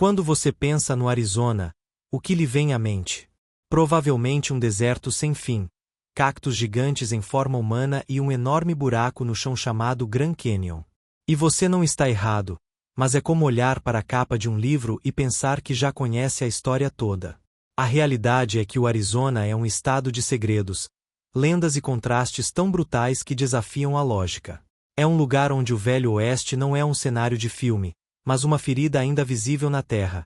Quando você pensa no Arizona, o que lhe vem à mente? Provavelmente um deserto sem fim, cactos gigantes em forma humana e um enorme buraco no chão chamado Grand Canyon. E você não está errado, mas é como olhar para a capa de um livro e pensar que já conhece a história toda. A realidade é que o Arizona é um estado de segredos, lendas e contrastes tão brutais que desafiam a lógica. É um lugar onde o Velho Oeste não é um cenário de filme, mas uma ferida ainda visível na Terra.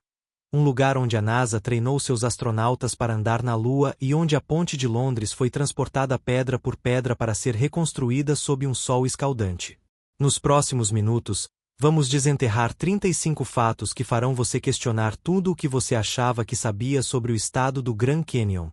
Um lugar onde a NASA treinou seus astronautas para andar na Lua e onde a Ponte de Londres foi transportada pedra por pedra para ser reconstruída sob um sol escaldante. Nos próximos minutos, vamos desenterrar 35 fatos que farão você questionar tudo o que você achava que sabia sobre o estado do Grand Canyon.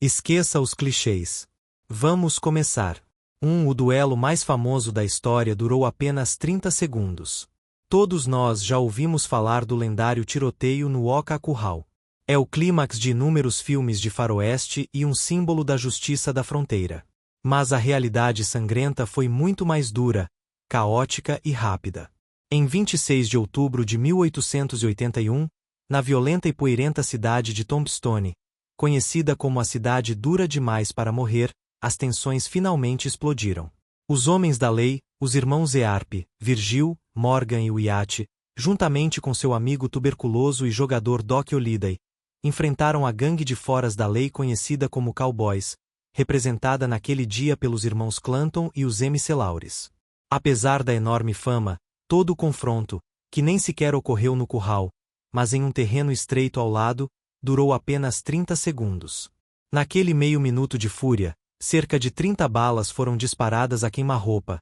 Esqueça os clichês. Vamos começar. O duelo mais famoso da história durou apenas 30 segundos. Todos nós já ouvimos falar do lendário tiroteio no Oca Curral. É o clímax de inúmeros filmes de faroeste e um símbolo da justiça da fronteira. Mas a realidade sangrenta foi muito mais dura, caótica e rápida. Em 26 de outubro de 1881, na violenta e poeirenta cidade de Tombstone, conhecida como a cidade dura demais para morrer, as tensões finalmente explodiram. Os homens da lei, os irmãos Earp, Virgil, Morgan e Wyatt, juntamente com seu amigo tuberculoso e jogador Doc Holliday, enfrentaram a gangue de foras da lei conhecida como Cowboys, representada naquele dia pelos irmãos Clanton e os MC Laures. Apesar da enorme fama, todo o confronto, que nem sequer ocorreu no curral, mas em um terreno estreito ao lado, durou apenas 30 segundos. Naquele meio minuto de fúria, cerca de 30 balas foram disparadas a queima-roupa.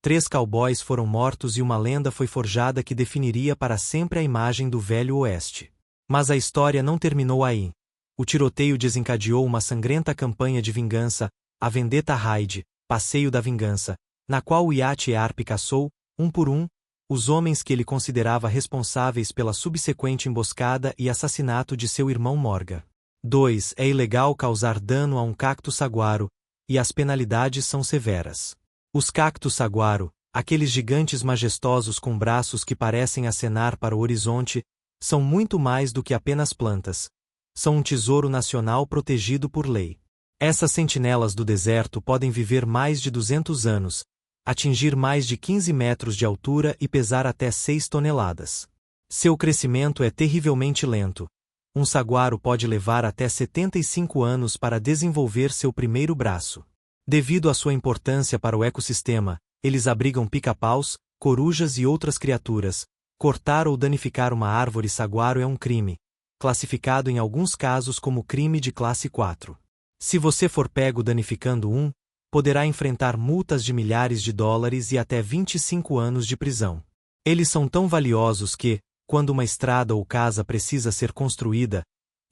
3 cowboys foram mortos e uma lenda foi forjada que definiria para sempre a imagem do Velho Oeste. Mas a história não terminou aí. O tiroteio desencadeou uma sangrenta campanha de vingança, a Vendetta Raid, Passeio da Vingança, na qual Wyatt Earp caçou, um por um, os homens que ele considerava responsáveis pela subsequente emboscada e assassinato de seu irmão Morgan. 2. É ilegal causar dano a um cacto saguaro, e as penalidades são severas. Os cactos saguaro, aqueles gigantes majestosos com braços que parecem acenar para o horizonte, são muito mais do que apenas plantas. São um tesouro nacional protegido por lei. Essas sentinelas do deserto podem viver mais de 200 anos, atingir mais de 15 metros de altura e pesar até 6 toneladas. Seu crescimento é terrivelmente lento. Um saguaro pode levar até 75 anos para desenvolver seu primeiro braço. Devido à sua importância para o ecossistema, eles abrigam pica-paus, corujas e outras criaturas. Cortar ou danificar uma árvore saguaro é um crime, classificado em alguns casos como crime de classe 4. Se você for pego danificando poderá enfrentar multas de milhares de dólares e até 25 anos de prisão. Eles são tão valiosos que, quando uma estrada ou casa precisa ser construída,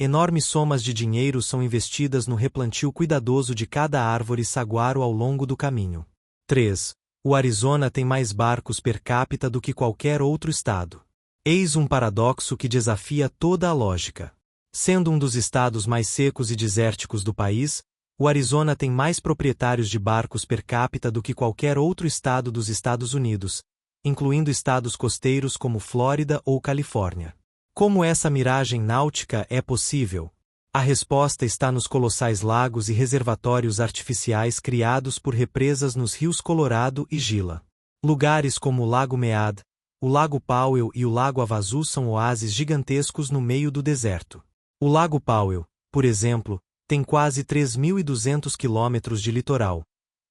enormes somas de dinheiro são investidas no replantio cuidadoso de cada árvore saguaro ao longo do caminho. 3. O Arizona tem mais barcos per capita do que qualquer outro estado. Eis um paradoxo que desafia toda a lógica. Sendo um dos estados mais secos e desérticos do país, o Arizona tem mais proprietários de barcos per capita do que qualquer outro estado dos Estados Unidos, incluindo estados costeiros como Flórida ou Califórnia. Como essa miragem náutica é possível? A resposta está nos colossais lagos e reservatórios artificiais criados por represas nos rios Colorado e Gila. Lugares como o Lago Mead, o Lago Powell e o Lago Havasu são oásis gigantescos no meio do deserto. O Lago Powell, por exemplo, tem quase 3.200 quilômetros de litoral,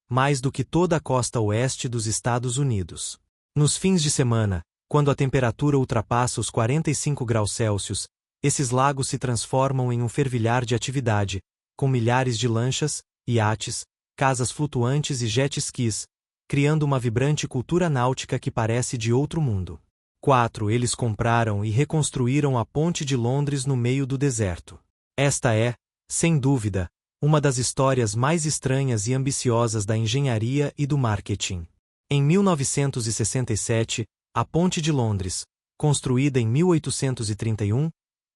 mais do que toda a costa oeste dos Estados Unidos. Nos fins de semana, quando a temperatura ultrapassa os 45 graus Celsius, esses lagos se transformam em um fervilhar de atividade, com milhares de lanchas, iates, casas flutuantes e jet skis, criando uma vibrante cultura náutica que parece de outro mundo. 4. Eles compraram e reconstruíram a Ponte de Londres no meio do deserto. Esta é, sem dúvida, uma das histórias mais estranhas e ambiciosas da engenharia e do marketing. Em 1967, a Ponte de Londres, construída em 1831,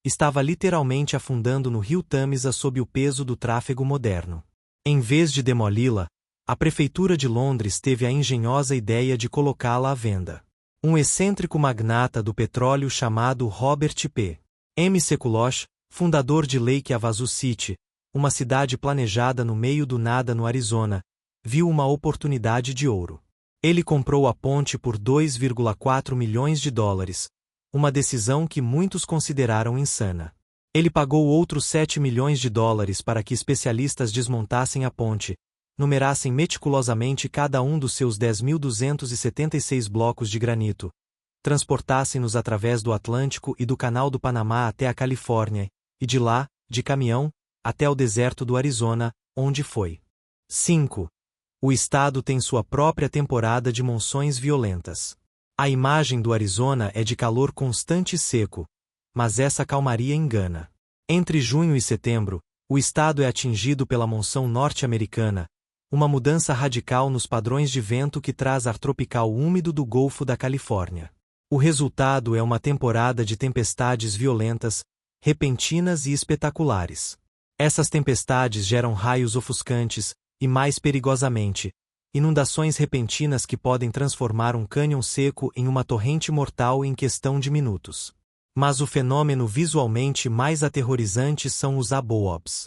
estava literalmente afundando no rio Tâmisa sob o peso do tráfego moderno. Em vez de demoli-la, a Prefeitura de Londres teve a engenhosa ideia de colocá-la à venda. Um excêntrico magnata do petróleo chamado Robert P. M. Sekulosh, fundador de Lake Havasu City, uma cidade planejada no meio do nada no Arizona, viu uma oportunidade de ouro. Ele comprou a ponte por $2,4 milhões, uma decisão que muitos consideraram insana. Ele pagou outros $7 milhões para que especialistas desmontassem a ponte, numerassem meticulosamente cada um dos seus 10.276 blocos de granito, transportassem-nos através do Atlântico e do Canal do Panamá até a Califórnia, e de lá, de caminhão, até o deserto do Arizona, onde foi. 5. O estado tem sua própria temporada de monções violentas. A imagem do Arizona é de calor constante e seco, mas essa calmaria engana. Entre junho e setembro, o estado é atingido pela monção norte-americana, uma mudança radical nos padrões de vento que traz ar tropical úmido do Golfo da Califórnia. O resultado é uma temporada de tempestades violentas, repentinas e espetaculares. Essas tempestades geram raios ofuscantes, e mais perigosamente, inundações repentinas que podem transformar um cânion seco em uma torrente mortal em questão de minutos. Mas o fenômeno visualmente mais aterrorizante são os aboobs.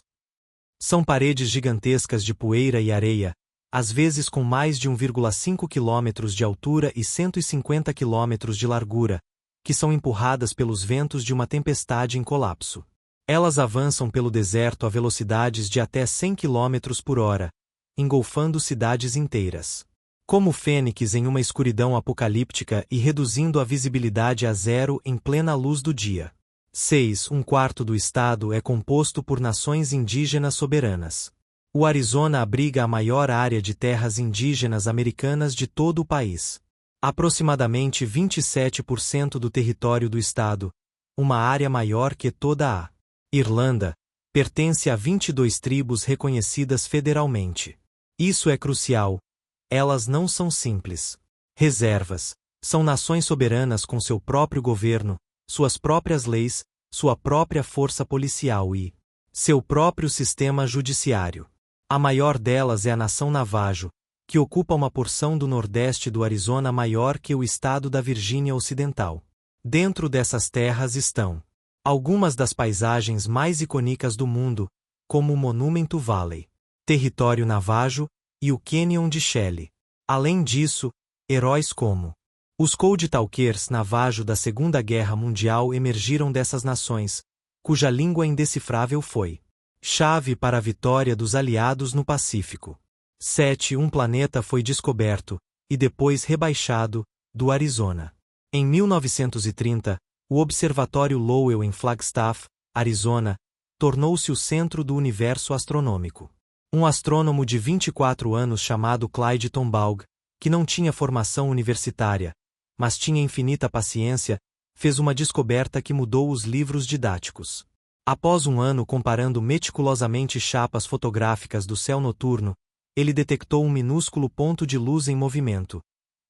São paredes gigantescas de poeira e areia, às vezes com mais de 1,5 km de altura e 150 km de largura, que são empurradas pelos ventos de uma tempestade em colapso. Elas avançam pelo deserto a velocidades de até 100 km por hora, engolfando cidades inteiras. Como fênix em uma escuridão apocalíptica e reduzindo a visibilidade a zero em plena luz do dia. 6. Um quarto do estado é composto por nações indígenas soberanas. O Arizona abriga a maior área de terras indígenas americanas de todo o país. Aproximadamente 27% do território do estado, uma área maior que toda a Irlanda, pertence a 22 tribos reconhecidas federalmente. Isso é crucial. Elas não são simples reservas, são nações soberanas com seu próprio governo, suas próprias leis, sua própria força policial e seu próprio sistema judiciário. A maior delas é a nação Navajo, que ocupa uma porção do nordeste do Arizona maior que o estado da Virgínia Ocidental. Dentro dessas terras estão algumas das paisagens mais icônicas do mundo, como o Monument Valley, território Navajo, e o Canyon de Shelly. Além disso, heróis como os Code Talkers Navajo da Segunda Guerra Mundial emergiram dessas nações, cuja língua indecifrável foi chave para a vitória dos aliados no Pacífico. 7. Um planeta foi descoberto, e depois rebaixado, do Arizona. Em 1930, o Observatório Lowell em Flagstaff, Arizona, tornou-se o centro do universo astronômico. Um astrônomo de 24 anos chamado Clyde Tombaugh, que não tinha formação universitária, mas tinha infinita paciência, fez uma descoberta que mudou os livros didáticos. Após um ano comparando meticulosamente chapas fotográficas do céu noturno, ele detectou um minúsculo ponto de luz em movimento.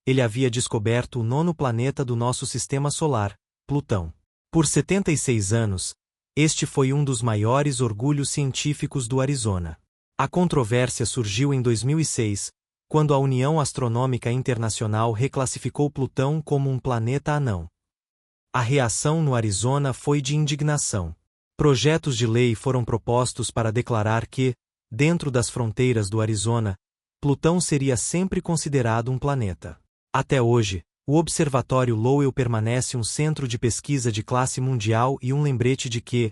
Ele havia descoberto o 9º planeta do nosso sistema solar, Plutão. Por 76 anos, este foi um dos maiores orgulhos científicos do Arizona. A controvérsia surgiu em 2006, quando a União Astronômica Internacional reclassificou Plutão como um planeta anão. A reação no Arizona foi de indignação. Projetos de lei foram propostos para declarar que, dentro das fronteiras do Arizona, Plutão seria sempre considerado um planeta. Até hoje, o Observatório Lowell permanece um centro de pesquisa de classe mundial e um lembrete de que,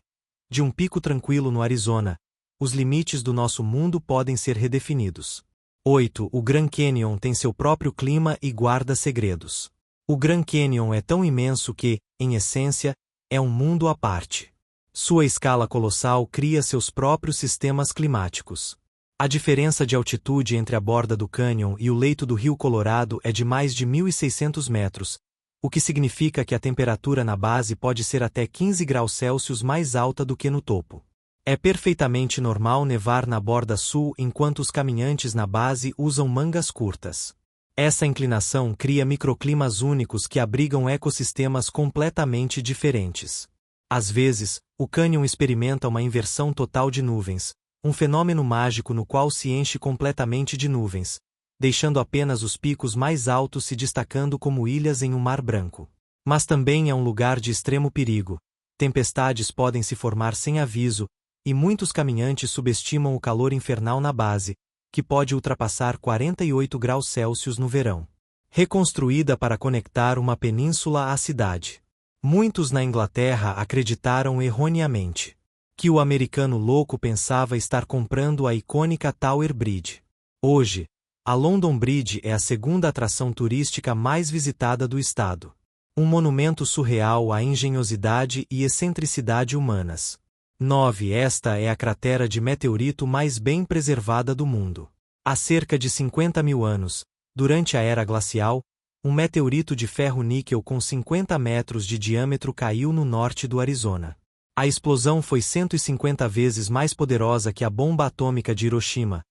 de um pico tranquilo no Arizona, os limites do nosso mundo podem ser redefinidos. 8. O Grand Canyon tem seu próprio clima e guarda segredos. O Grand Canyon é tão imenso que, em essência, é um mundo à parte. Sua escala colossal cria seus próprios sistemas climáticos. A diferença de altitude entre a borda do cânion e o leito do rio Colorado é de mais de 1.600 metros, o que significa que a temperatura na base pode ser até 15 graus Celsius mais alta do que no topo. É perfeitamente normal nevar na borda sul enquanto os caminhantes na base usam mangas curtas. Essa inclinação cria microclimas únicos que abrigam ecossistemas completamente diferentes. Às vezes, o cânion experimenta uma inversão total de nuvens, um fenômeno mágico no qual se enche completamente de nuvens, deixando apenas os picos mais altos se destacando como ilhas em um mar branco. Mas também é um lugar de extremo perigo. Tempestades podem se formar sem aviso, e muitos caminhantes subestimam o calor infernal na base, que pode ultrapassar 48 graus Celsius no verão. Reconstruída para conectar uma península à cidade. Muitos na Inglaterra acreditaram erroneamente que o americano louco pensava estar comprando a icônica Tower Bridge. Hoje, a London Bridge é a segunda atração turística mais visitada do estado. Um monumento surreal à engenhosidade e excentricidade humanas. 9. Esta é a cratera de meteorito mais bem preservada do mundo. Há cerca de 50 mil anos, durante a era glacial, um meteorito de ferro-níquel com 50 metros de diâmetro caiu no norte do Arizona. A explosão foi 150 vezes mais poderosa que a bomba atômica de Hiroshima,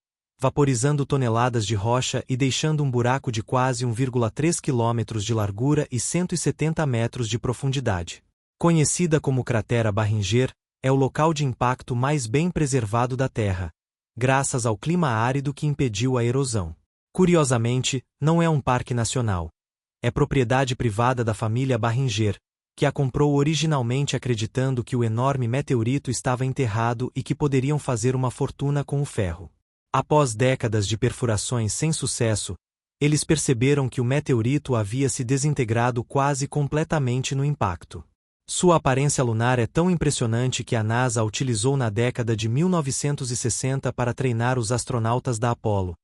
vaporizando toneladas de rocha e deixando um buraco de quase 1,3 quilômetros de largura e 170 metros de profundidade. Conhecida como cratera Barringer, é o local de impacto mais bem preservado da Terra, graças ao clima árido que impediu a erosão. Curiosamente, não é um parque nacional. É propriedade privada da família Barringer, que a comprou originalmente acreditando que o enorme meteorito estava enterrado e que poderiam fazer uma fortuna com o ferro. Após décadas de perfurações sem sucesso, eles perceberam que o meteorito havia se desintegrado quase completamente no impacto. Sua aparência lunar é tão impressionante que a NASA a utilizou na década de 1960 para treinar os astronautas da Apollo,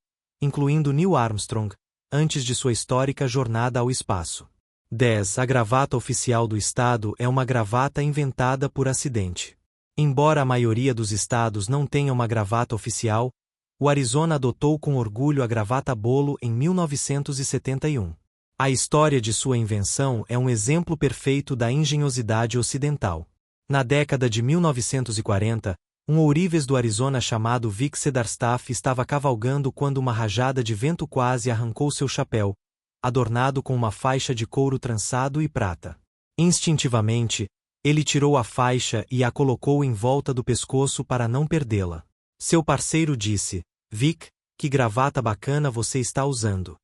incluindo Neil Armstrong, antes de sua histórica jornada ao espaço. 10. A gravata oficial do estado é uma gravata inventada por acidente. Embora a maioria dos estados não tenha uma gravata oficial, o Arizona adotou com orgulho a gravata bolo em 1971. A história de sua invenção é um exemplo perfeito da engenhosidade ocidental. Na década de 1940, um ourives do Arizona chamado Vic Cedarstaff estava cavalgando quando uma rajada de vento quase arrancou seu chapéu, adornado com uma faixa de couro trançado e prata. Instintivamente, ele tirou a faixa e a colocou em volta do pescoço para não perdê-la. Seu parceiro disse: "Vic, que gravata bacana você está usando."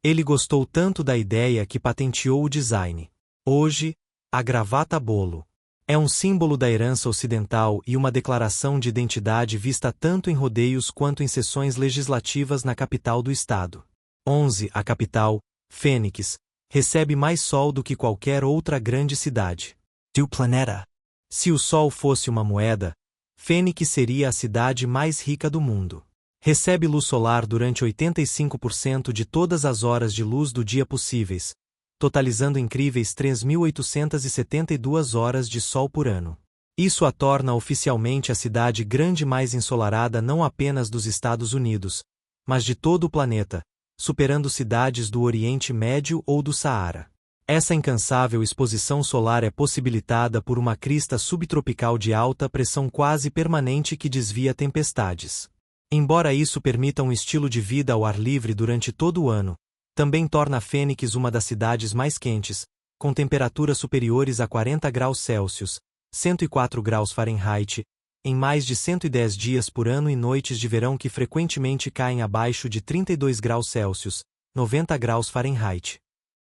Ele gostou tanto da ideia que patenteou o design. Hoje, a gravata bolo é um símbolo da herança ocidental e uma declaração de identidade vista tanto em rodeios quanto em sessões legislativas na capital do estado. 11. A capital, Phoenix, recebe mais sol do que qualquer outra grande cidade do planeta. Se o sol fosse uma moeda, Phoenix seria a cidade mais rica do mundo. Recebe luz solar durante 85% de todas as horas de luz do dia possíveis, totalizando incríveis 3.872 horas de sol por ano. Isso a torna oficialmente a cidade grande mais ensolarada não apenas dos Estados Unidos, mas de todo o planeta, superando cidades do Oriente Médio ou do Saara. Essa incansável exposição solar é possibilitada por uma crista subtropical de alta pressão quase permanente que desvia tempestades. Embora isso permita um estilo de vida ao ar livre durante todo o ano, também torna Phoenix uma das cidades mais quentes, com temperaturas superiores a 40 graus Celsius, 104 graus Fahrenheit, em mais de 110 dias por ano e noites de verão que frequentemente caem abaixo de 32 graus Celsius, 90 graus Fahrenheit.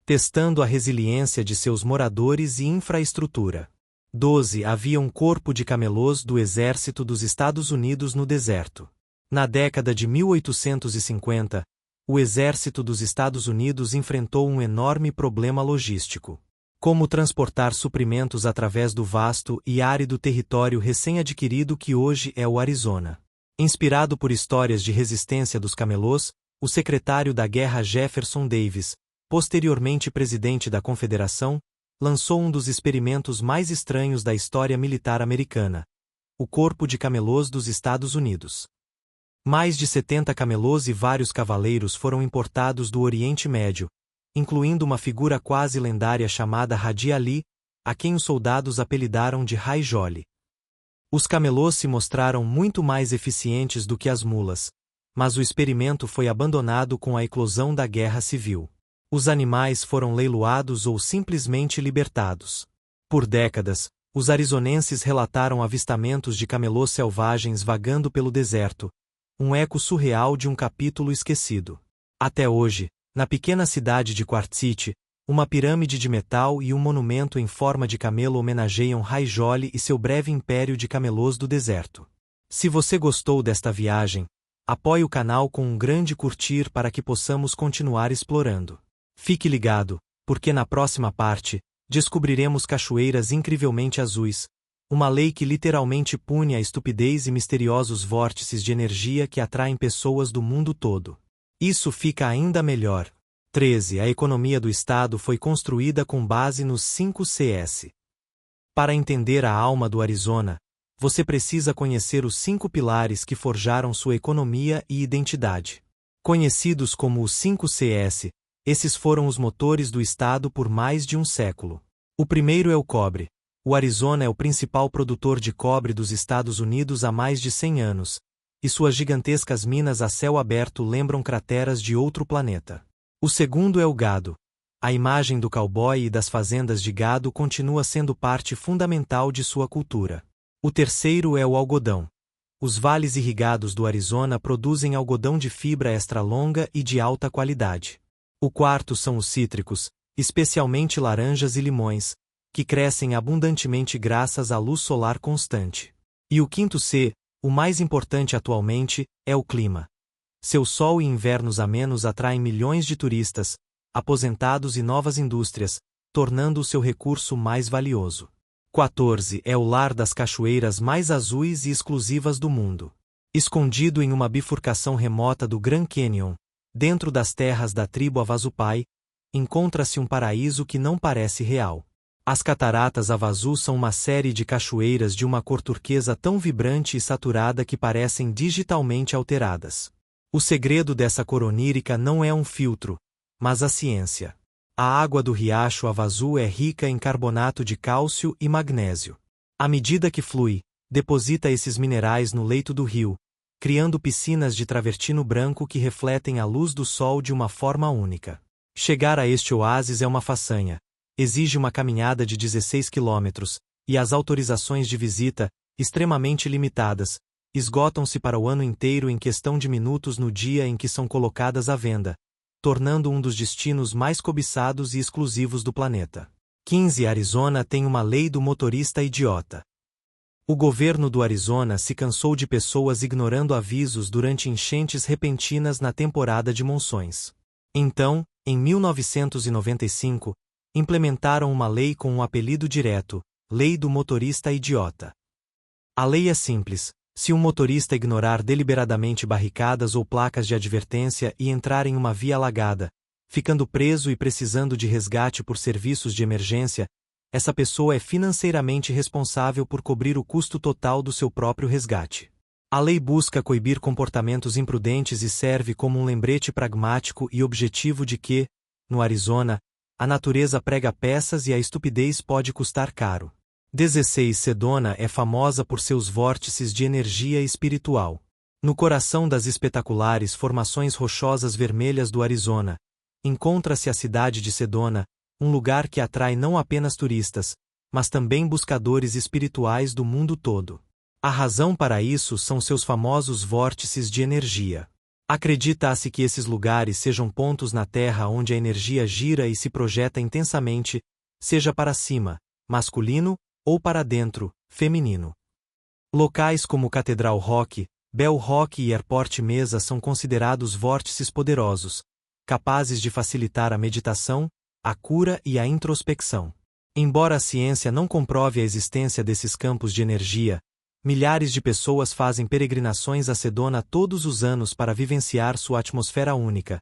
Testando a resiliência de seus moradores e infraestrutura. 12. Havia um corpo de camelôs do Exército dos Estados Unidos no deserto. Na década de 1850, o Exército dos Estados Unidos enfrentou um enorme problema logístico. Como transportar suprimentos através do vasto e árido território recém-adquirido que hoje é o Arizona. Inspirado por histórias de resistência dos camelôs, o secretário da Guerra Jefferson Davis, posteriormente presidente da Confederação, lançou um dos experimentos mais estranhos da história militar americana: o Corpo de Camelôs dos Estados Unidos. Mais de 70 camelôs e vários cavaleiros foram importados do Oriente Médio, incluindo uma figura quase lendária chamada Hadi Ali, a quem os soldados apelidaram de Rai Jolly. Os camelôs se mostraram muito mais eficientes do que as mulas, mas o experimento foi abandonado com a eclosão da Guerra Civil. Os animais foram leiloados ou simplesmente libertados. Por décadas, os arizonenses relataram avistamentos de camelôs selvagens vagando pelo deserto, um eco surreal de um capítulo esquecido. Até hoje, na pequena cidade de Quartz City, uma pirâmide de metal e um monumento em forma de camelo homenageiam Rai-Joli e seu breve império de camelôs do deserto. Se você gostou desta viagem, apoie o canal com um grande curtir para que possamos continuar explorando. Fique ligado, porque na próxima parte, descobriremos cachoeiras incrivelmente azuis, uma lei que literalmente pune a estupidez e misteriosos vórtices de energia que atraem pessoas do mundo todo. Isso fica ainda melhor. 13. A economia do Estado foi construída com base nos 5 Cs. Para entender a alma do Arizona, você precisa conhecer os 5 pilares que forjaram sua economia e identidade. Conhecidos como os 5 Cs, esses foram os motores do Estado por mais de um século. O primeiro é o cobre. O Arizona é o principal produtor de cobre dos Estados Unidos há mais de 100 anos, e suas gigantescas minas a céu aberto lembram crateras de outro planeta. O segundo é o gado. A imagem do cowboy e das fazendas de gado continua sendo parte fundamental de sua cultura. O terceiro é o algodão. Os vales irrigados do Arizona produzem algodão de fibra extra longa e de alta qualidade. O quarto são os cítricos, especialmente laranjas e limões, que crescem abundantemente graças à luz solar constante. E o quinto C, o mais importante atualmente, é o clima. Seu sol e invernos amenos atraem milhões de turistas, aposentados e novas indústrias, tornando o seu recurso mais valioso. 14. É o lar das cachoeiras mais azuis e exclusivas do mundo. Escondido em uma bifurcação remota do Grand Canyon, dentro das terras da tribo Havasupai, encontra-se um paraíso que não parece real. As cataratas Havasu são uma série de cachoeiras de uma cor turquesa tão vibrante e saturada que parecem digitalmente alteradas. O segredo dessa cor onírica não é um filtro, mas a ciência. A água do riacho Havasu é rica em carbonato de cálcio e magnésio. À medida que flui, deposita esses minerais no leito do rio, criando piscinas de travertino branco que refletem a luz do sol de uma forma única. Chegar a este oásis é uma façanha. Exige uma caminhada de 16 quilômetros, e as autorizações de visita, extremamente limitadas, esgotam-se para o ano inteiro em questão de minutos no dia em que são colocadas à venda, tornando um dos destinos mais cobiçados e exclusivos do planeta. 15. Arizona tem uma lei do motorista idiota. O governo do Arizona se cansou de pessoas ignorando avisos durante enchentes repentinas na temporada de monções. Então, em 1995, implementaram uma lei com um apelido direto, Lei do Motorista Idiota. A lei é simples: se um motorista ignorar deliberadamente barricadas ou placas de advertência e entrar em uma via alagada, ficando preso e precisando de resgate por serviços de emergência, essa pessoa é financeiramente responsável por cobrir o custo total do seu próprio resgate. A lei busca coibir comportamentos imprudentes e serve como um lembrete pragmático e objetivo de que, no Arizona, a natureza prega peças e a estupidez pode custar caro. 16. Sedona é famosa por seus vórtices de energia espiritual. No coração das espetaculares formações rochosas vermelhas do Arizona, encontra-se a cidade de Sedona, um lugar que atrai não apenas turistas, mas também buscadores espirituais do mundo todo. A razão para isso são seus famosos vórtices de energia. Acredita-se que esses lugares sejam pontos na Terra onde a energia gira e se projeta intensamente, seja para cima, masculino, ou para dentro, feminino. Locais como Catedral Rock, Bell Rock e Airport Mesa são considerados vórtices poderosos, capazes de facilitar a meditação, a cura e a introspecção. Embora a ciência não comprove a existência desses campos de energia, milhares de pessoas fazem peregrinações a Sedona todos os anos para vivenciar sua atmosfera única,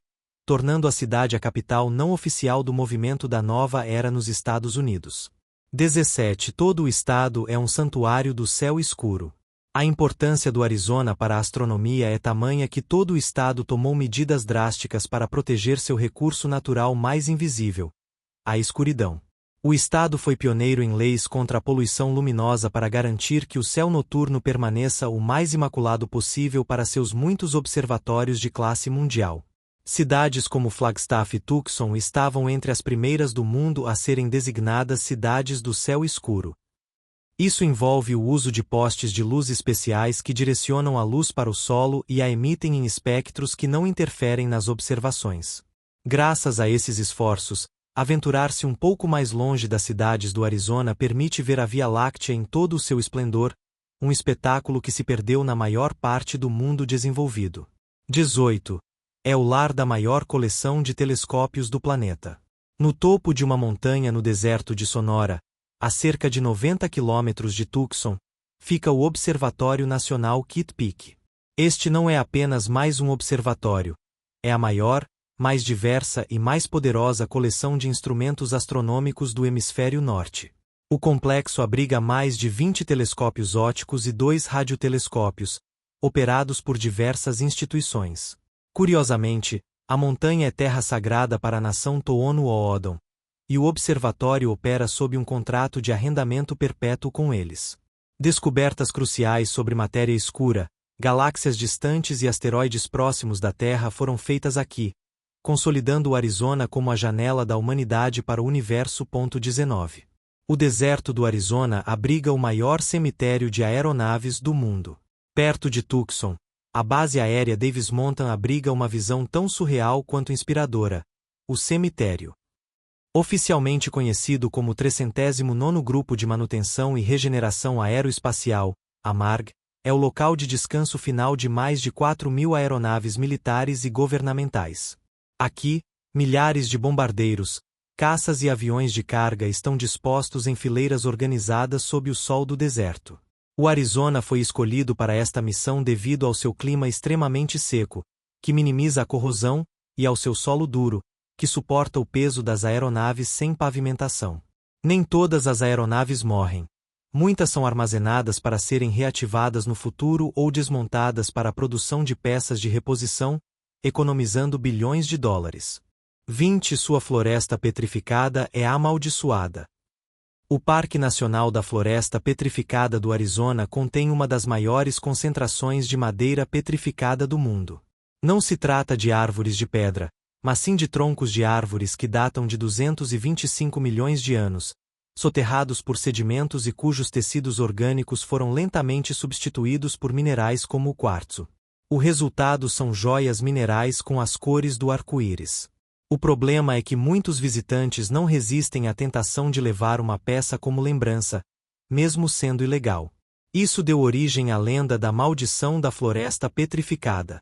tornando a cidade a capital não oficial do movimento da nova era nos Estados Unidos. 17. Todo o estado é um santuário do céu escuro. A importância do Arizona para a astronomia é tamanha que todo o estado tomou medidas drásticas para proteger seu recurso natural mais invisível, a escuridão. O estado foi pioneiro em leis contra a poluição luminosa para garantir que o céu noturno permaneça o mais imaculado possível para seus muitos observatórios de classe mundial. Cidades como Flagstaff e Tucson estavam entre as primeiras do mundo a serem designadas cidades do céu escuro. Isso envolve o uso de postes de luz especiais que direcionam a luz para o solo e a emitem em espectros que não interferem nas observações. Graças a esses esforços, aventurar-se um pouco mais longe das cidades do Arizona permite ver a Via Láctea em todo o seu esplendor, um espetáculo que se perdeu na maior parte do mundo desenvolvido. 18. É o lar da maior coleção de telescópios do planeta. No topo de uma montanha no deserto de Sonora, a cerca de 90 quilômetros de Tucson, fica o Observatório Nacional Kitt Peak. Este não é apenas mais um observatório, é a maior, mais diversa e mais poderosa coleção de instrumentos astronômicos do hemisfério norte. O complexo abriga mais de 20 telescópios ópticos e 2 radiotelescópios, operados por diversas instituições. Curiosamente, a montanha é terra sagrada para a nação Tohono O'odham, e o observatório opera sob um contrato de arrendamento perpétuo com eles. Descobertas cruciais sobre matéria escura, galáxias distantes e asteroides próximos da Terra foram feitas aqui, consolidando o Arizona como a janela da humanidade para o universo. 19. O deserto do Arizona abriga o maior cemitério de aeronaves do mundo. Perto de Tucson, a base aérea Davis Monthan abriga uma visão tão surreal quanto inspiradora: o cemitério. Oficialmente conhecido como o 309º Grupo de Manutenção e Regeneração Aeroespacial, AMARG, é o local de descanso final de mais de 4.000 aeronaves militares e governamentais. Aqui, milhares de bombardeiros, caças e aviões de carga estão dispostos em fileiras organizadas sob o sol do deserto. O Arizona foi escolhido para esta missão devido ao seu clima extremamente seco, que minimiza a corrosão, e ao seu solo duro, que suporta o peso das aeronaves sem pavimentação. Nem todas as aeronaves morrem. Muitas são armazenadas para serem reativadas no futuro ou desmontadas para a produção de peças de reposição, economizando bilhões de dólares. 20. Sua floresta petrificada é amaldiçoada. O Parque Nacional da Floresta Petrificada do Arizona contém uma das maiores concentrações de madeira petrificada do mundo. Não se trata de árvores de pedra, mas sim de troncos de árvores que datam de 225 milhões de anos, soterrados por sedimentos e cujos tecidos orgânicos foram lentamente substituídos por minerais como o quartzo. O resultado são joias minerais com as cores do arco-íris. O problema é que muitos visitantes não resistem à tentação de levar uma peça como lembrança, mesmo sendo ilegal. Isso deu origem à lenda da maldição da floresta petrificada.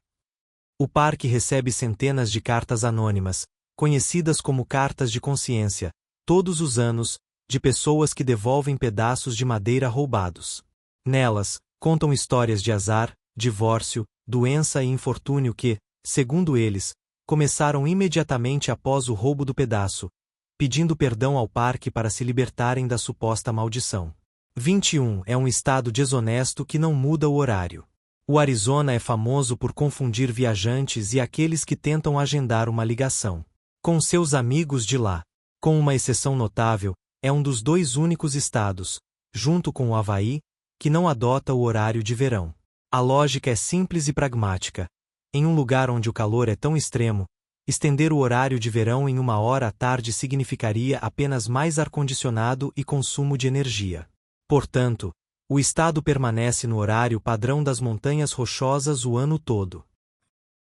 O parque recebe centenas de cartas anônimas, conhecidas como cartas de consciência, todos os anos, de pessoas que devolvem pedaços de madeira roubados. Nelas, contam histórias de azar, divórcio, doença e infortúnio que, segundo eles, começaram imediatamente após o roubo do pedaço, pedindo perdão ao parque para se libertarem da suposta maldição. 21. É um estado desonesto que não muda o horário. O Arizona é famoso por confundir viajantes e aqueles que tentam agendar uma ligação com seus amigos de lá. Com uma exceção notável, é um dos 2 únicos estados, junto com o Havaí, que não adota o horário de verão. A lógica é simples e pragmática. Em um lugar onde o calor é tão extremo, estender o horário de verão em 1 hora à tarde significaria apenas mais ar-condicionado e consumo de energia. Portanto, o estado permanece no horário padrão das Montanhas Rochosas o ano todo.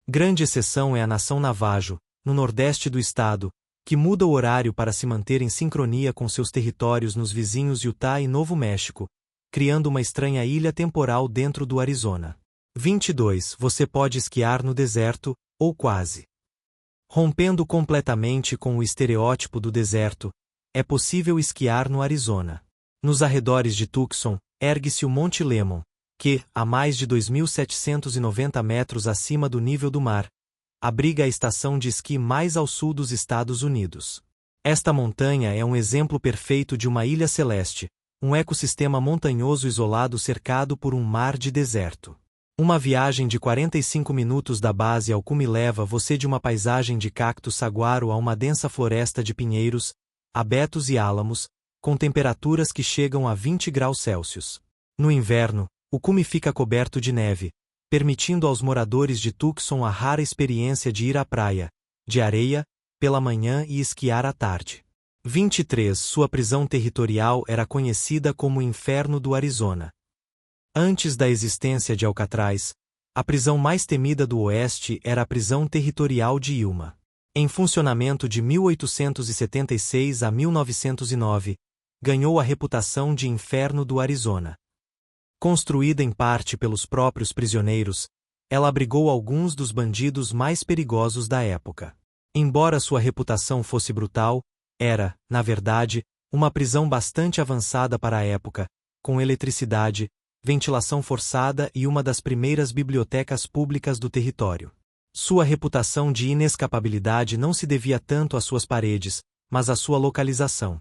Grande exceção é a nação Navajo, no nordeste do estado, que muda o horário para se manter em sincronia com seus territórios nos vizinhos Utah e Novo México, criando uma estranha ilha temporal dentro do Arizona. 22. Você pode esquiar no deserto, ou quase. Rompendo completamente com o estereótipo do deserto, é possível esquiar no Arizona. Nos arredores de Tucson, ergue-se o Monte Lemmon, que, a mais de 2.790 metros acima do nível do mar, abriga a estação de esqui mais ao sul dos Estados Unidos. Esta montanha é um exemplo perfeito de uma ilha celeste, um ecossistema montanhoso isolado cercado por um mar de deserto. Uma viagem de 45 minutos da base ao cume leva você de uma paisagem de cacto saguaro a uma densa floresta de pinheiros, abetos e álamos, com temperaturas que chegam a 20 graus Celsius. No inverno, o cume fica coberto de neve, permitindo aos moradores de Tucson a rara experiência de ir à praia, de areia, pela manhã e esquiar à tarde. 23. Sua prisão territorial era conhecida como o Inferno do Arizona. Antes da existência de Alcatraz, a prisão mais temida do Oeste era a prisão territorial de Yuma. Em funcionamento de 1876 a 1909, ganhou a reputação de Inferno do Arizona. Construída em parte pelos próprios prisioneiros, ela abrigou alguns dos bandidos mais perigosos da época. Embora sua reputação fosse brutal, era, na verdade, uma prisão bastante avançada para a época, com eletricidade, ventilação forçada e uma das primeiras bibliotecas públicas do território. Sua reputação de inescapabilidade não se devia tanto às suas paredes, mas à sua localização.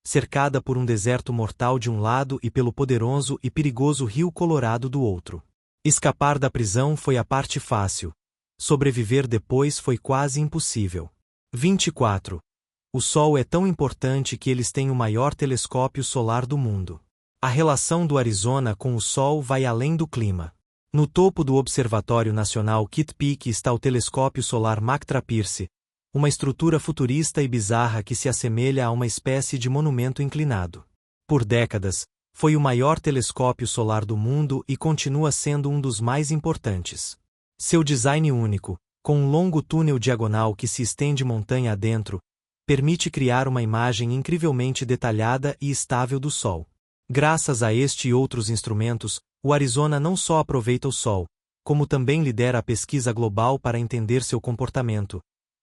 Cercada por um deserto mortal de um lado e pelo poderoso e perigoso Rio Colorado do outro. Escapar da prisão foi a parte fácil. Sobreviver depois foi quase impossível. 24. O Sol é tão importante que eles têm o maior telescópio solar do mundo. A relação do Arizona com o Sol vai além do clima. No topo do Observatório Nacional Kitt Peak está o telescópio solar McTrapp-Pierce, uma estrutura futurista e bizarra que se assemelha a uma espécie de monumento inclinado. Por décadas, foi o maior telescópio solar do mundo e continua sendo um dos mais importantes. Seu design único, com um longo túnel diagonal que se estende montanha adentro, permite criar uma imagem incrivelmente detalhada e estável do Sol. Graças a este e outros instrumentos, o Arizona não só aproveita o Sol, como também lidera a pesquisa global para entender seu comportamento,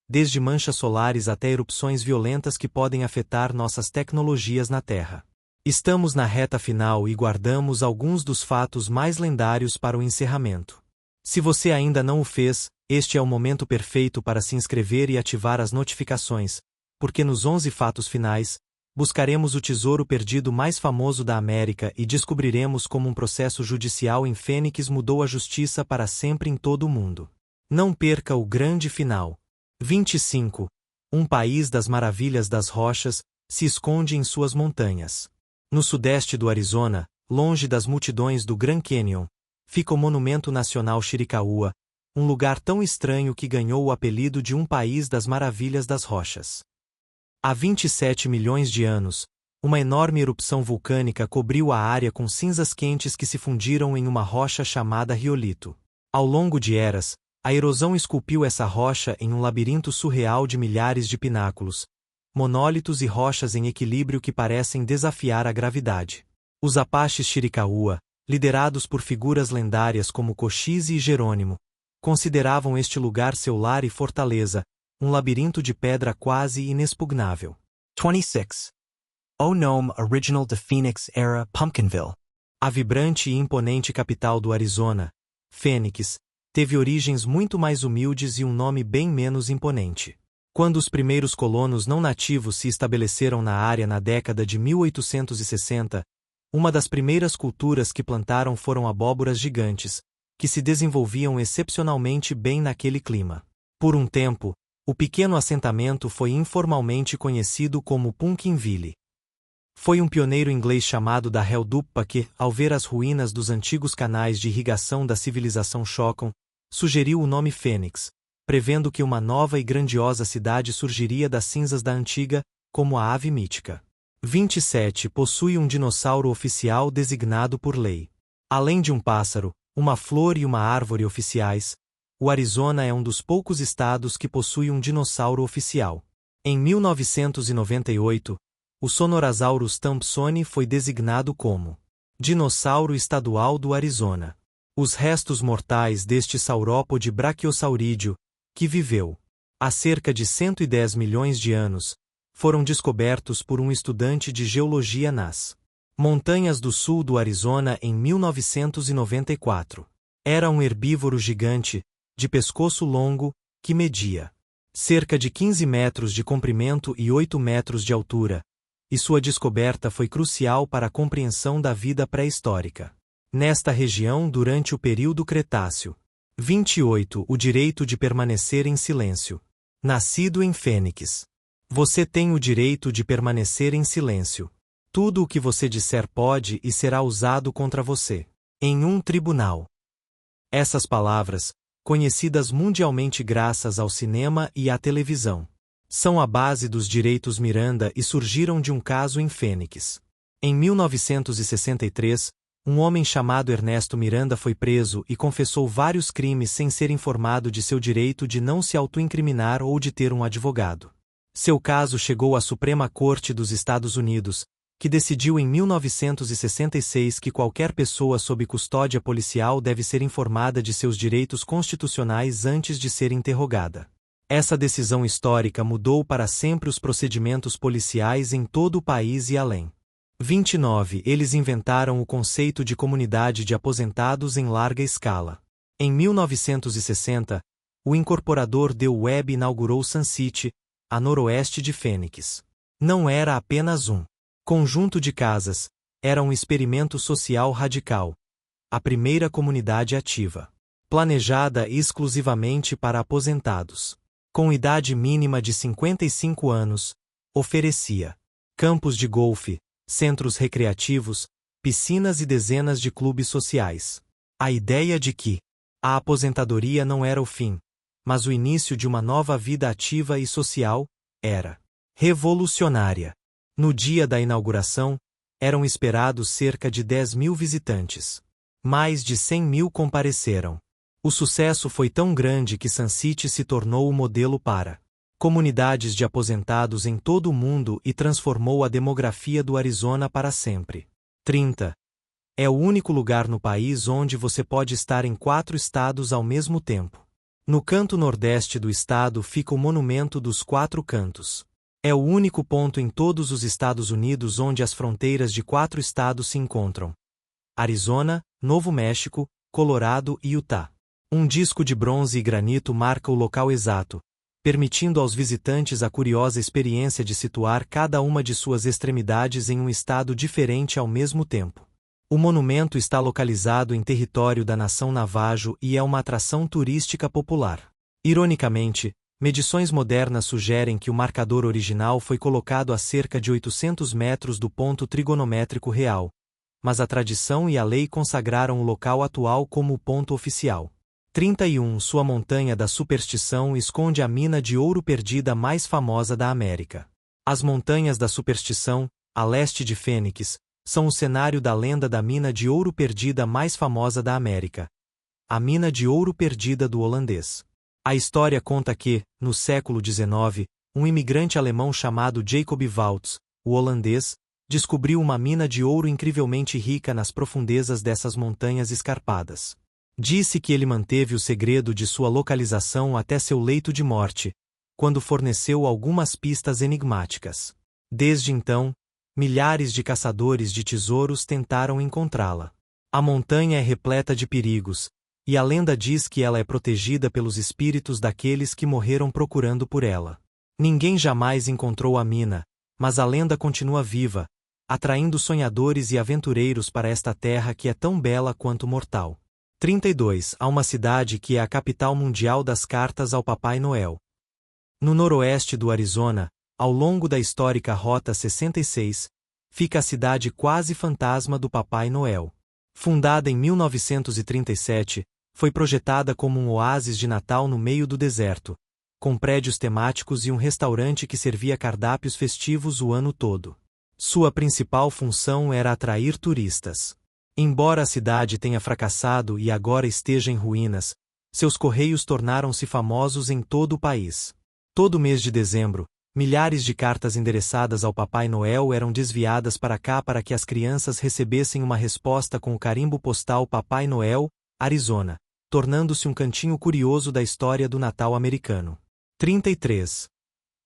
desde manchas solares até erupções violentas que podem afetar nossas tecnologias na Terra. Estamos na reta final e guardamos alguns dos fatos mais lendários para o encerramento. Se você ainda não o fez, este é o momento perfeito para se inscrever e ativar as notificações, porque nos 11 fatos finais, buscaremos o tesouro perdido mais famoso da América e descobriremos como um processo judicial em Fênix mudou a justiça para sempre em todo o mundo. Não perca o grande final. 25. Um país das maravilhas das rochas, se esconde em suas montanhas. No sudeste do Arizona, longe das multidões do Grand Canyon, fica o Monumento Nacional Chiricahua, um lugar tão estranho que ganhou o apelido de um país das maravilhas das rochas. Há 27 milhões de anos, uma enorme erupção vulcânica cobriu a área com cinzas quentes que se fundiram em uma rocha chamada riolito. Ao longo de eras, a erosão esculpiu essa rocha em um labirinto surreal de milhares de pináculos, monólitos e rochas em equilíbrio que parecem desafiar a gravidade. Os Apaches Chiricahua, liderados por figuras lendárias como Cochise e Jerônimo, consideravam este lugar seu lar e fortaleza, um labirinto de pedra quase inexpugnável. 26. O Nome Original de Phoenix era Pumpkinville. A vibrante e imponente capital do Arizona, Phoenix, teve origens muito mais humildes e um nome bem menos imponente. Quando os primeiros colonos não nativos se estabeleceram na área na década de 1860, uma das primeiras culturas que plantaram foram abóboras gigantes, que se desenvolviam excepcionalmente bem naquele clima. Por um tempo, o pequeno assentamento foi informalmente conhecido como Pumpkinville. Foi um pioneiro inglês chamado Darrell Duppa que, ao ver as ruínas dos antigos canais de irrigação da civilização Chocon, sugeriu o nome Fênix, prevendo que uma nova e grandiosa cidade surgiria das cinzas da antiga, como a ave mítica. 27. Possui um dinossauro oficial designado por lei. Além de um pássaro, uma flor e uma árvore oficiais, o Arizona é um dos poucos estados que possui um dinossauro oficial. Em 1998, o Sonorasaurus Thompsoni foi designado como Dinossauro Estadual do Arizona. Os restos mortais deste saurópode braquiosaurídeo, que viveu há cerca de 110 milhões de anos, foram descobertos por um estudante de geologia nas montanhas do sul do Arizona em 1994. Era um herbívoro gigante, de pescoço longo, que media cerca de 15 metros de comprimento e 8 metros de altura, e sua descoberta foi crucial para a compreensão da vida pré-histórica nesta região durante o período Cretáceo. 28. O direito de permanecer em silêncio. Nascido em Fênix. Você tem o direito de permanecer em silêncio. Tudo o que você disser pode e será usado contra você em um tribunal. Essas palavras, conhecidas mundialmente graças ao cinema e à televisão, São a base dos direitos Miranda e surgiram de um caso em Fênix. Em 1963, um homem chamado Ernesto Miranda foi preso e confessou vários crimes sem ser informado de seu direito de não se autoincriminar ou de ter um advogado. Seu caso chegou à Suprema Corte dos Estados Unidos, que decidiu em 1966 que qualquer pessoa sob custódia policial deve ser informada de seus direitos constitucionais antes de ser interrogada. Essa decisão histórica mudou para sempre os procedimentos policiais em todo o país e além. 29. Eles inventaram o conceito de comunidade de aposentados em larga escala. Em 1960, o incorporador Dale Webb inaugurou Sun City, a noroeste de Fênix. Não era apenas um conjunto de casas, era um experimento social radical. A primeira comunidade ativa. Planejada exclusivamente para aposentados. Com idade mínima de 55 anos, oferecia campos de golfe, centros recreativos, piscinas e dezenas de clubes sociais. A ideia de que a aposentadoria não era o fim, mas o início de uma nova vida ativa e social, era revolucionária. No dia da inauguração, eram esperados cerca de 10.000 visitantes. Mais de 100.000 compareceram. O sucesso foi tão grande que Sun City se tornou o modelo para comunidades de aposentados em todo o mundo e transformou a demografia do Arizona para sempre. 30. É o único lugar no país onde você pode estar em 4 estados ao mesmo tempo. No canto nordeste do estado fica o Monumento dos Quatro Cantos. É o único ponto em todos os Estados Unidos onde as fronteiras de 4 estados se encontram: Arizona, Novo México, Colorado e Utah. Um disco de bronze e granito marca o local exato, permitindo aos visitantes a curiosa experiência de situar cada uma de suas extremidades em um estado diferente ao mesmo tempo. O monumento está localizado em território da nação Navajo e é uma atração turística popular. Ironicamente, medições modernas sugerem que o marcador original foi colocado a cerca de 800 metros do ponto trigonométrico real, mas a tradição e a lei consagraram o local atual como o ponto oficial. 31. Sua montanha da superstição esconde a mina de ouro perdida mais famosa da América. As montanhas da superstição, a leste de Fênix, são o cenário da lenda da mina de ouro perdida mais famosa da América, a mina de ouro perdida do holandês. A história conta que, no século XIX, um imigrante alemão chamado Jacob Waltz, o holandês, descobriu uma mina de ouro incrivelmente rica nas profundezas dessas montanhas escarpadas. Disse que ele manteve o segredo de sua localização até seu leito de morte, quando forneceu algumas pistas enigmáticas. Desde então, milhares de caçadores de tesouros tentaram encontrá-la. A montanha é repleta de perigos, e a lenda diz que ela é protegida pelos espíritos daqueles que morreram procurando por ela. Ninguém jamais encontrou a mina, mas a lenda continua viva, atraindo sonhadores e aventureiros para esta terra que é tão bela quanto mortal. 32. Há uma cidade que é a capital mundial das cartas ao Papai Noel. No noroeste do Arizona, ao longo da histórica Rota 66, fica a cidade quase fantasma do Papai Noel. Fundada em 1937, foi projetada como um oásis de Natal no meio do deserto, com prédios temáticos e um restaurante que servia cardápios festivos o ano todo. Sua principal função era atrair turistas. Embora a cidade tenha fracassado e agora esteja em ruínas, seus correios tornaram-se famosos em todo o país. Todo mês de dezembro, milhares de cartas endereçadas ao Papai Noel eram desviadas para cá para que as crianças recebessem uma resposta com o carimbo postal Papai Noel, Arizona, tornando-se um cantinho curioso da história do Natal americano. 33.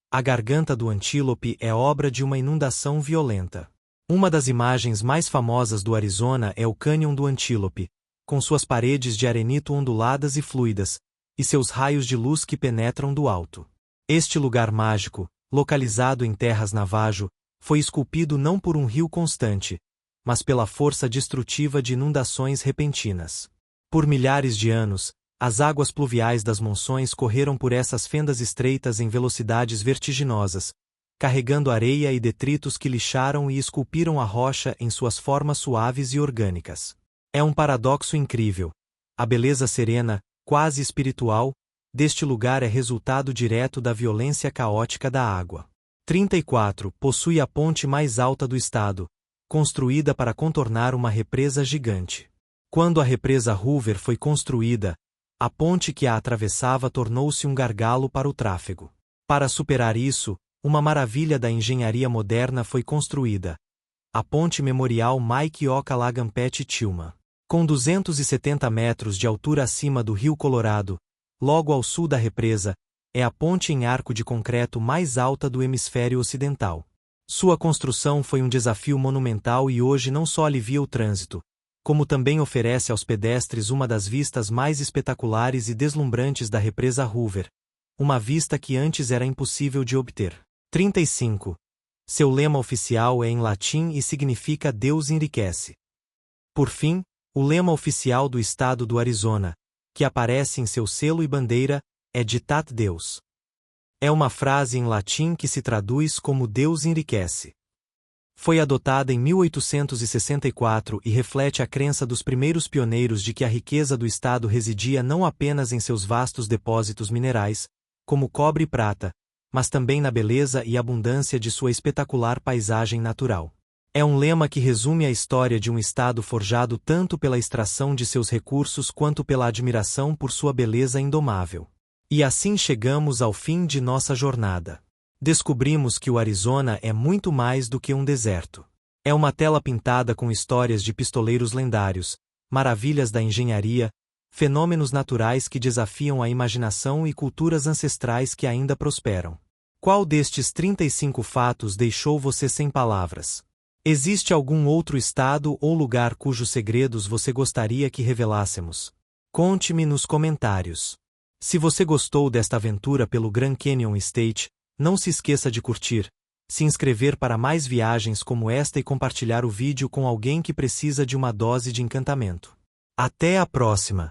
A garganta do antílope é obra de uma inundação violenta. Uma das imagens mais famosas do Arizona é o Cânion do Antílope, com suas paredes de arenito onduladas e fluidas, e seus raios de luz que penetram do alto. Este lugar mágico, localizado em terras Navajo, foi esculpido não por um rio constante, mas pela força destrutiva de inundações repentinas. Por milhares de anos, as águas pluviais das monções correram por essas fendas estreitas em velocidades vertiginosas, carregando areia e detritos que lixaram e esculpiram a rocha em suas formas suaves e orgânicas. É um paradoxo incrível. A beleza serena, quase espiritual, deste lugar é resultado direto da violência caótica da água. 34. Possui a ponte mais alta do estado, construída para contornar uma represa gigante. Quando a represa Hoover foi construída, a ponte que a atravessava tornou-se um gargalo para o tráfego. Para superar isso, uma maravilha da engenharia moderna foi construída: a Ponte Memorial Mike Ocalagan-Patty Tillman. Com 270 metros de altura acima do Rio Colorado, logo ao sul da represa, é a ponte em arco de concreto mais alta do hemisfério ocidental. Sua construção foi um desafio monumental e hoje não só alivia o trânsito, como também oferece aos pedestres uma das vistas mais espetaculares e deslumbrantes da represa Hoover, uma vista que antes era impossível de obter. 35. Seu lema oficial é em latim e significa Deus enriquece. Por fim, o lema oficial do estado do Arizona, que aparece em seu selo e bandeira, é Ditat Deus. É uma frase em latim que se traduz como Deus enriquece. Foi adotada em 1864 e reflete a crença dos primeiros pioneiros de que a riqueza do estado residia não apenas em seus vastos depósitos minerais, como cobre e prata, mas também na beleza e abundância de sua espetacular paisagem natural. É um lema que resume a história de um estado forjado tanto pela extração de seus recursos quanto pela admiração por sua beleza indomável. E assim chegamos ao fim de nossa jornada. Descobrimos que o Arizona é muito mais do que um deserto. É uma tela pintada com histórias de pistoleiros lendários, maravilhas da engenharia, fenômenos naturais que desafiam a imaginação e culturas ancestrais que ainda prosperam. Qual destes 35 fatos deixou você sem palavras? Existe algum outro estado ou lugar cujos segredos você gostaria que revelássemos? Conte-me nos comentários. Se você gostou desta aventura pelo Grand Canyon State, não se esqueça de curtir, se inscrever para mais viagens como esta e compartilhar o vídeo com alguém que precisa de uma dose de encantamento. Até a próxima!